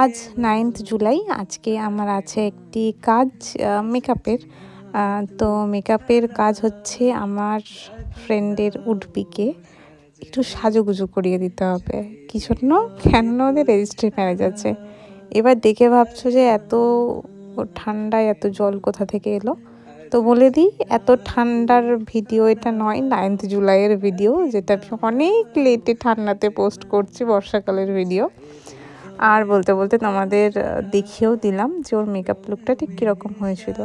আজ 9th জুলাই। আজকে আমার আছে একটি কাজ মেকআপের। তো মেকআপের কাজ হচ্ছে আমার ফ্রেন্ডের উডবিকে একটু সাজুগুজু করিয়ে দিতে হবে। কি জন্য? কেননা ওদের রেজিস্ট্রি ম্যারেজ আছে। এবার দেখে ভাবছো যে এত ঠান্ডায় এত জল কোথা থেকে এলো। তো বলে দিই, এত ঠান্ডার ভিডিও এটা নয়, 9th জুলাইয়ের ভিডিও, যেটা আমি অনেক লেটে ঠান্ডাতে পোস্ট করছি, বর্ষাকালের ভিডিও। আর বলতে বলতে তোমাদের দেখিয়েও দিলাম যে ওর মেকআপ লুকটা ঠিক কীরকম হয়েছিল।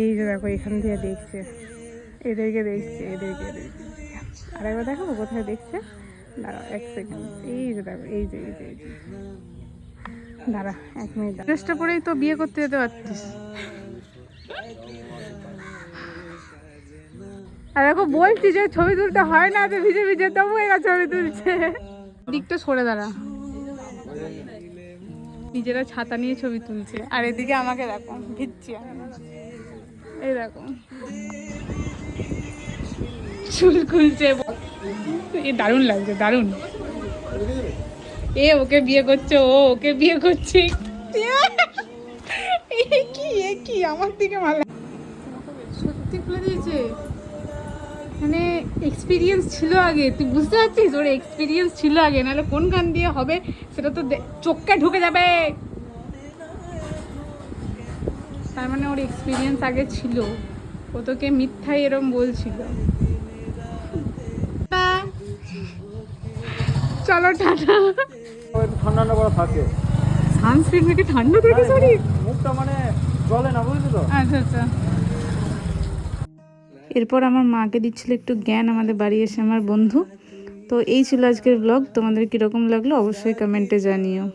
এই যে দেখো, এখান থেকে দেখছে, এদেরকে দেখছে, এদেরকে দেখছে। আর একবার দেখো কোথায় দেখছে, দাঁড়াও 1 সেকেন্ড। এই যে দেখো, এই যে এই যে এই যে, দাঁড়া 1 মিনিট। ড্রেসটা পরেই তো বিয়ে করতে যেতে পারতিস। আর দেখো, বলছি যে ছবি তুলতে হয় না, তো ভিজে ভিজে তবু এরা ছবি তুলছে। দিকটা সরে দাঁড়া, নিজেরা ছাতা নিয়ে ছবি তুলছে। আর এদিকে আমাকে দেখো, ভিজছি। এই দেখো, চুল খুলছে। এ দারুণ লাগছে, দারুণ। এ ওকে বিয়ে করছে, ও ওকে বিয়ে করছে। কি আমার দিকে ভালো সত্যি খুলে দিয়েছে। মানে এক্সপিরিয়েন্স ছিল আগে, তুই বুঝতে পারছিস? ওর এক্সপিরিয়েন্স ছিল আগে, নাহলে কোন গান দিয়ে হবে সেটা তো চোখে ঢুকে যাবে। তার মানে ওর এক্সপিরিয়েন্স আগে ছিল, ও তোকে মিথ্যাই এরম বলছিল। চলো টাটা। ঠান্ডা করে থাকে, সানস্ক্রিন মেখে ঠান্ডা থাকে শরীর, মুখটা মানে জ্বলে না, বুঝলি তো? আচ্ছা আচ্ছা। এরপর আমার মাকে দিচ্ছিল একটু জ্ঞান আমাদের বাড়ি এসে আমার বন্ধু। তো এই ছিল আজকের ব্লগ। তোমাদের কীরকম লাগলো অবশ্যই কমেন্টে জানিও।